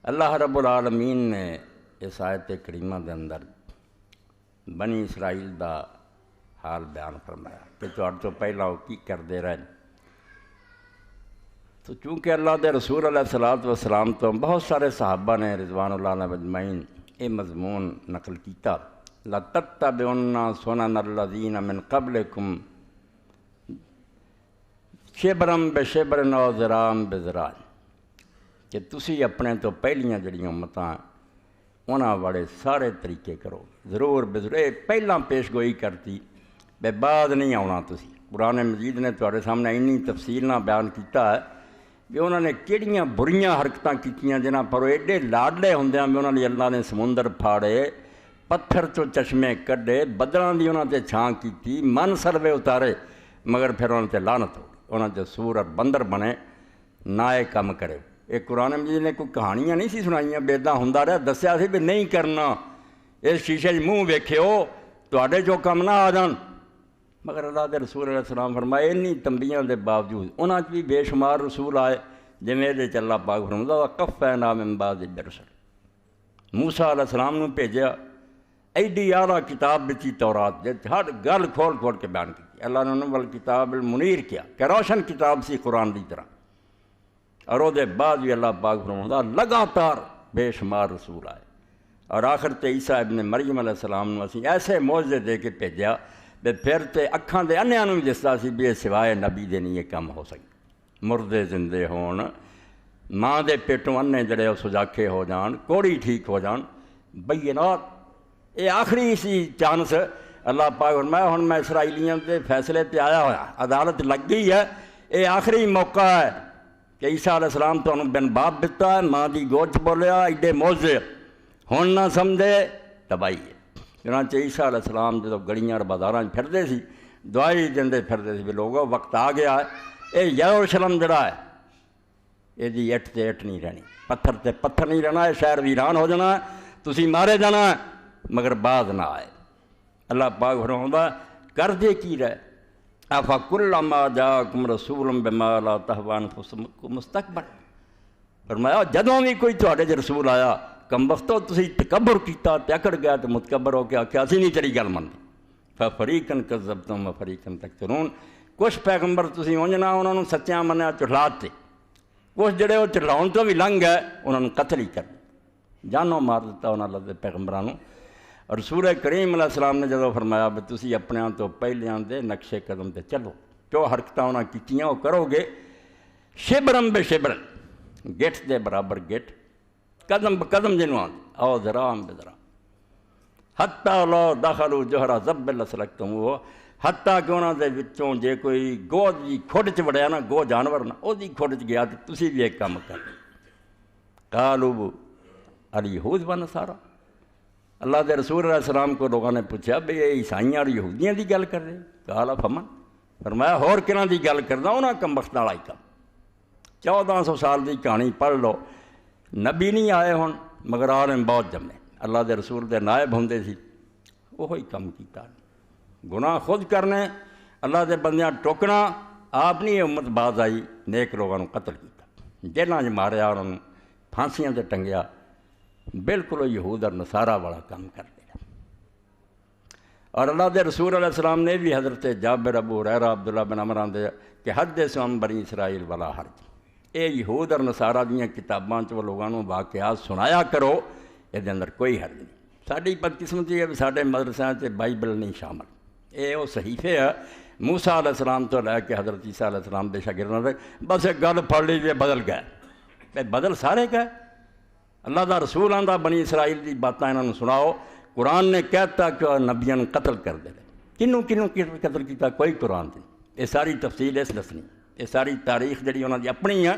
اللہ رب العالمین نے اس آیت کریمہ دے اندر بنی اسرائیل دا حال بیان فرمایا کہ تہاڈے تو پہلا وہ کی کرتے رہے. تو چونکہ اللہ دے رسول علیہ الصلوۃ والسلام تو بہت سارے صحابہ نے رضوان اللہ علیہم اجمعین یہ مضمون نقل کیتا، لَتَتَّبِعُنَّ سُنَنَ الَّذِينَ مِن قَبْلِكُمْ شِبْرًا بِشِبْرٍ وَذِرَاعًا بِذِرَاعٍ، کہ تسی اپنے تو پہلیاں جڑیاں امتاں انہاں والے سارے طریقے کرو، ضرور بضرور پہلاں پیش گوئی کرتی بے بعد نہیں آنا. تسی قرآن مجید نے تہاڈے سامنے اینی تفصیل نہ بیان کیتا ہے کہ انہوں نے کہڑیاں بریاں حرکتاں کیتیاں جنہاں پر ایڈے لاڈلے ہوندیاں بھی انہوں نے اللہ نے سمندر پھاڑے، پتھر تو چشمے کڈے، بدراں دی انہاں تے چھاں کیتی، من سروے اتارے، مگر پھر انہاں تے لعنت ہو گئی. انہاں تے سور اور بندر بنے نہ یہ کم کرے. ایک قرآن مجید نے کوئی کہانیاں نہیں سی سنائیاں، بیداں ہوندا رہا، دسیا سی بھی نہیں کرنا، اس شیشے منہ ویکھیو تہاڈے جو کم نہ آ جان. مگر اللہ دے رسول علیہ السلام فرمائے انہی تنبیہاں دے باوجود انہاں بھی بے شمار رسول آئے جویں دے چ اللہ پاک فرماتا وَقَفَّيْنَا مِن بَعْدِ الرُّسُلِ. موسیٰ علیہ السلام نوں بھیجیا، ایڈی اعلیٰ کتاب دتی تورات، ہر گل کھول کھول کے بیان کی. اللہ نے انہوں والکتاب المنیر کیا کہ روشن کتاب سی قرآن دی طرح. اور وہ دے بعد بھی اللہ پاک فرماتا لگاتار بے شمار رسول آئے، اور آخر تے عیسیٰ ابن مریم علیہ السلام نوں اسی ایسے معجزے دے کے بھیجیا بے پھر تے اکھاں دے انیاں نوں بھی دسدا سی بھی سوائے نبی دے نہیں یہ کم ہو سکے. مردے زندے ہون، ماں دے پیٹوں انے جڑے وہ سجاکھے ہو جان، کوڑی ٹھیک ہو جان، بینات. یہ آخری سی چانس. اللہ پاک فرمایا ہن میں اسرائیلیاں دے فیصلے تے آیا ہوا، عدالت لگ گئی ہے، یہ آخری موقع ہے کہ عیسیٰ علیہ السلام تمہیں بن باپ دتا ہے، ماں دی گوچ بولیا، ایڈے موجزے، ہن نہ سمجھے تباہی ہے. چنانچہ عیسیٰ علیہ السلام جدو گلیاں اور بازاراں پھردے سی دعائی دیندے پھردے سی بھی لوگوں وقت آ گیا ہے، یہ یروشلم جڑا ہے یہ دی اٹ تے اٹ نہیں رہنی، پتھر تے پتھر نہیں رہنا، یہ شہر ویران ہو جانا ہے، تسی مارے جانا ہے، مگر بعد نہ آئے. اللہ پاک فرماتا کر دے کی رہے اَفَكُلَّمَا جَاءَكُمْ رَسُولٌ بِمَا لَا تَهْوَىٰ أَنفُسُكُمُ اسْتَكْبَرْتُمْ. فرمایا جدوں بھی کوئی تہاڈے چ رسول آیا کم وقتوں تسی تکبر کیتا تے اکڑ گیا تے متکبر ہو کے آکھیا اسی نہیں تیری گل منتے. فَفَرِيقًا كَذَّبْتُمْ وَفَرِيقًا تَقْتُلُونَ. کچھ پیغمبر تسی اونجنا انہوں نے سچیاں منیا چٹھلات تے، کچھ جڑے وہ چٹھلاؤن تو بھی لنگ گئے انہوں نے قتل ہی کر جانوں مار دیتا انہوں اللہ دے پیغمبرانوں. اور رسول کریم علیہ السلام نے جدو فرمایا بھی تسی اپنے تو پہلیاں دے نقشے قدم تے چلو، جو حرکتاں انہاں کیتیاں وہ کرو گے، شبرم بے شبر، گٹ دے برابر گٹ، قدم بقدم جنوں آن او ذراعًا بذراع، حتیٰ لو دخلوا جوہر ضب لسلکتموہ، حتیٰ کہ انہاں دے وچوں جے کوئی گوہ دی کھوڑ چ وڑیا نا، گوہ جانور نا، او دی کھوڑ چ گیا تو تسی بھی ایک کام کر. قالوا الیہود و نصارا. اللہ دے رسول علیہ السلام کو لوگوں نے پوچھا بھئی یہ عیسائیاں اور یہودیاں دی گل کر رہے ہیں؟ قال فمن. فرمایا ہور کنہاں دی گل کردا انہاں کم بخت والا ہی کم. 1400 سال دی کہانی پڑھ لو، نبی نہیں آئے ہون مگر عالم بہت جمے، اللہ دے رسول دے نائب ہوندے سی، وہی کم کیتا. گناہ خود کرنے، اللہ دے بندیاں ٹوکنا، آپ نہیں امت باز آئی، نیک لوگوں نے قتل کیتا، جیلاں چ ماریا، انہوں نے پھانسیاں تے ٹنگیا. بالکل یہود اور نصارہ والا کام کر دیا. اور اللہ دے رسول علیہ السلام نے بھی حضرت جابر، ابو ہریرہ، عبداللہ بن عمر آندے کہ حدثوا عن بنی اسرائیل ولا حرج. اے یہود اور نصارہ دیاں کتاباں چ لوگوں نے واقعات سنایا کرو، یہ اندر کوئی حرج نہیں. ساری بدقسمتی ہے بھی سارے مدرسیاں سے بائبل نہیں شامل. یہ وہ صحیفے ہے موسیٰ علیہ السلام تو لے کے حضرت عیسیٰ علیہ السلام دے شاگرداں تک، بس ایک گل پڑھ لیجیے بدل گئے. بدل سارے گئے. اللہ دا رسول آندا بنی اسرائیل دی باتاں انہوں نے سناؤ. قرآن نے کہتا کہ نبیوں نے قتل کر دے. کنوں قتل کیتا کوئی قرآن نہیں. یہ ساری تفصیل اس دسنی، یہ ساری تاریخ جڑی انہوں دی اپنی ہے